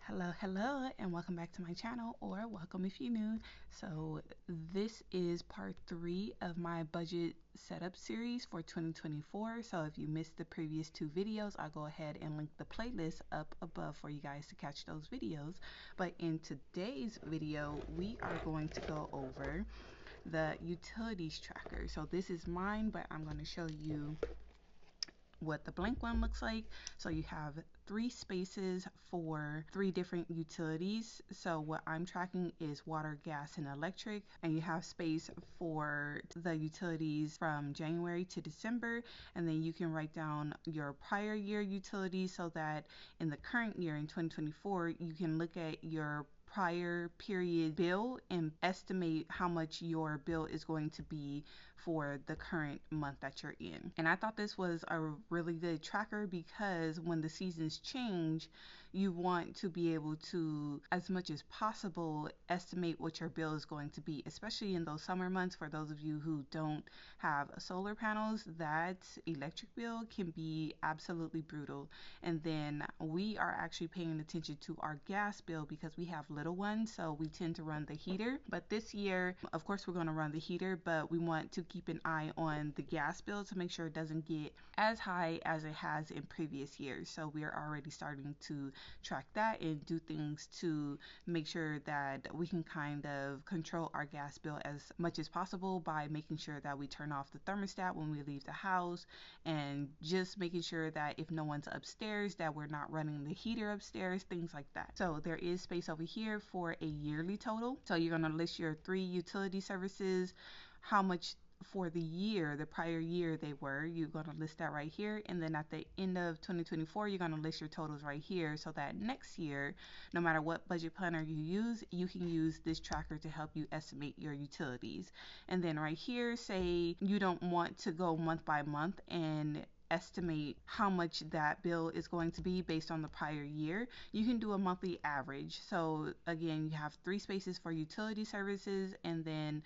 Hello, and welcome back to my channel, or welcome if you're new. So this is part 3 of my budget setup series for 2024. So if you missed the previous 2 videos, I'll go ahead and link the playlist up above for you guys to catch those videos. But in today's video, we are going to go over the utilities tracker. So this is mine, but I'm going to show you what the blank one looks like. So you have 3 spaces for 3 different utilities. So what I'm tracking is water, gas, and electric, and you have space for the utilities from January to December, and then you can write down your prior year utilities so that in the current year in 2024 you can look at your prior period bill and estimate how much your bill is going to be for the current month that you're in. And I thought this was a really good tracker because when the seasons change, you want to be able to, as much as possible, estimate what your bill is going to be, especially in those summer months. For those of you who don't have solar panels, that electric bill can be absolutely brutal. And then we are actually paying attention to our gas bill because we have little ones, so we tend to run the heater. But this year, of course, we're going to run the heater, but we want to keep an eye on the gas bill to make sure it doesn't get as high as it has in previous years. So we are already starting to track that and do things to make sure that we can kind of control our gas bill as much as possible by making sure that we turn off the thermostat when we leave the house, and just making sure that if no one's upstairs that we're not running the heater upstairs, things like that. So there is space over here for a yearly total. So you're going to list your 3 utility services, how much for the year, the prior year they were. You're going to list that right here, and then at the end of 2024 you're going to list your totals right here, so that next year, no matter what budget planner you use, you can use this tracker to help you estimate your utilities. And then right here, say you don't want to go month by month and estimate how much that bill is going to be based on the prior year, you can do a monthly average. So again, you have 3 spaces for utility services, and then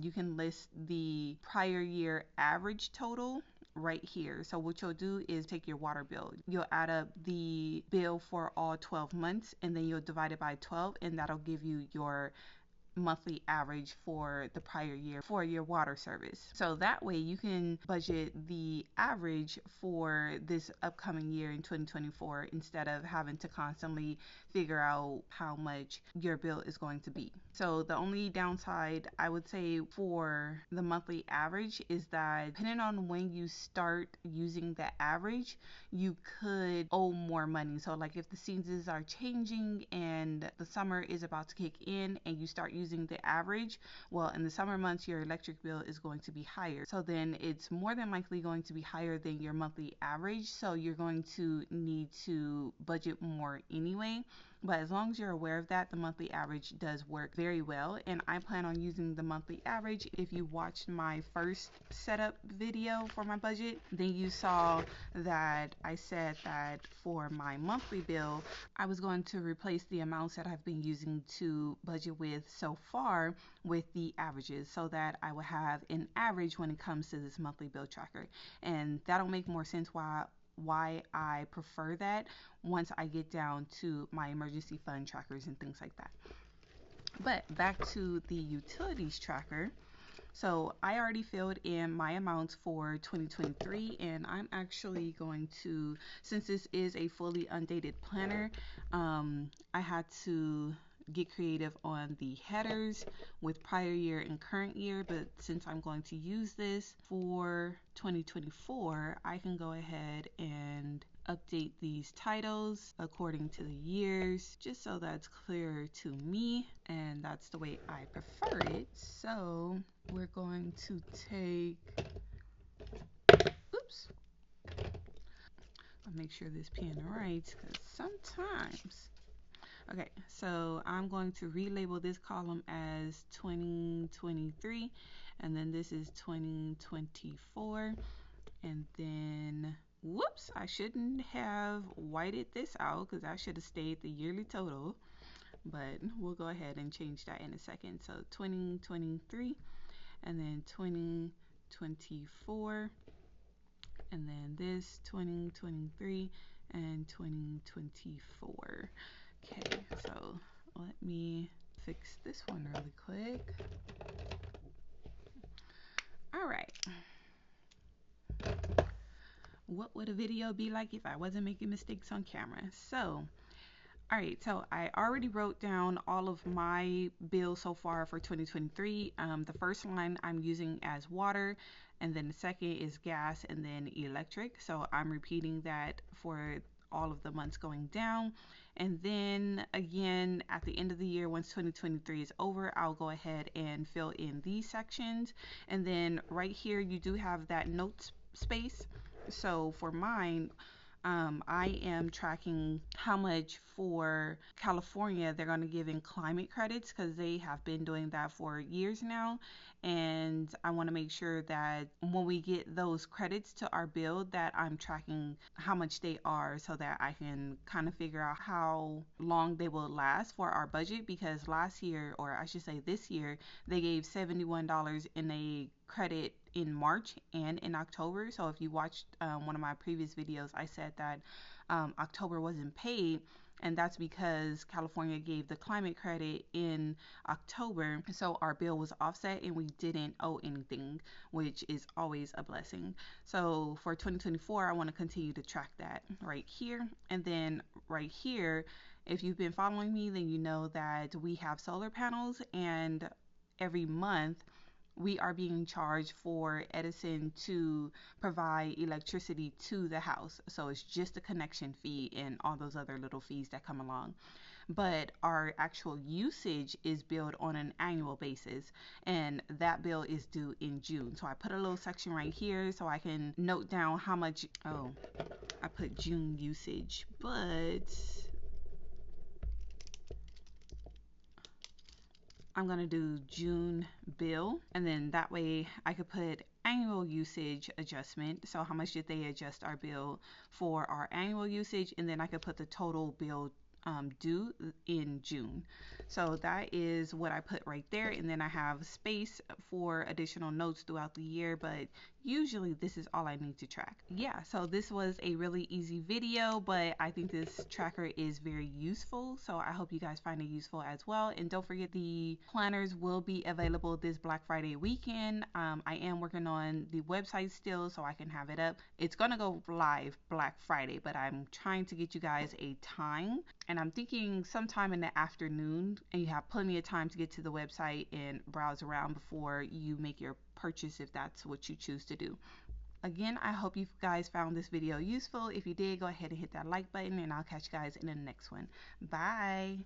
you can list the prior year average total right here. So what you'll do is take your water bill, you'll add up the bill for all 12 months, and then you'll divide it by 12, and that'll give you your monthly average for the prior year for your water service. So that way you can budget the average for this upcoming year in 2024 instead of having to constantly figure out how much your bill is going to be. So the only downside I would say for the monthly average is that depending on when you start using the average, you could owe more money. So like if the seasons are changing and the summer is about to kick in and you start using the average, well, in the summer months your electric bill is going to be higher, so then it's more than likely going to be higher than your monthly average, so you're going to need to budget more anyway. But as long as you're aware of that, the monthly average does work very well, and I plan on using the monthly average. If you watched my first setup video for my budget, then you saw that I said that for my monthly bill I was going to replace the amounts that I've been using to budget with so far with the averages, so that I will have an average when it comes to this monthly bill tracker. And that'll make more sense why I prefer that once I get down to my emergency fund trackers and things like that. But back to the utilities tracker. So I already filled in my amounts for 2023, and I'm actually going to, since this is a fully undated planner, I had to get creative on the headers with prior year and current year. But since I'm going to use this for 2024, I can go ahead and update these titles according to the years, just so that's clearer to me, and that's the way I prefer it. So we're going to take, oops, I'll make sure this pen writes, because sometimes, okay, so I'm going to relabel this column as 2023, and then this is 2024, and then whoops, I shouldn't have whited this out because I should have stayed the yearly total, but we'll go ahead and change that in a second. So 2023, and then 2024, and then this 2023 and 2024. Okay, me fix this one really quick. All right. What would a video be like if I wasn't making mistakes on camera? So, all right, so I already wrote down all of my bills so far for 2023. The first line I'm using as water, and then the second is gas, and then electric. So I'm repeating that for all of the months going down. And then again, at the end of the year, once 2023 is over, I'll go ahead and fill in these sections. And then right here, you do have that notes space. So for mine, I am tracking how much for California they're going to give in climate credits because they have been doing that for years now. And I want to make sure that when we get those credits to our bill that I'm tracking how much they are so that I can kind of figure out how long they will last for our budget, because last year, or I should say this year, they gave $71 in a credit in March and in October. So if you watched one of my previous videos, I said that October wasn't paid, and that's because California gave the climate credit in October. So our bill was offset and we didn't owe anything, which is always a blessing. So for 2024, I want to continue to track that right here. And then right here, if you've been following me, then you know that we have solar panels, and every month we are being charged for Edison to provide electricity to the house. So it's just a connection fee and all those other little fees that come along. But our actual usage is billed on an annual basis, and that bill is due in June. So I put a little section right here so I can note down how much. Oh, I put June usage, but I'm going to do June bill, and then that way I could put annual usage adjustment. So how much did they adjust our bill for our annual usage? And then I could put the total bill due in June. So that is what I put right there. And then I have space for additional notes throughout the year, but usually this is all I need to track. Yeah, so this was a really easy video, but I think this tracker is very useful. So I hope you guys find it useful as well. And don't forget, the planners will be available this Black Friday weekend. I am working on the website still so I can have it up. It's going to go live Black Friday, but I'm trying to get you guys a time. And I'm thinking sometime in the afternoon, and you have plenty of time to get to the website and browse around before you make your purchase if that's what you choose to do. Again, I hope you guys found this video useful. If you did, go ahead and hit that like button, and I'll catch you guys in the next one. Bye.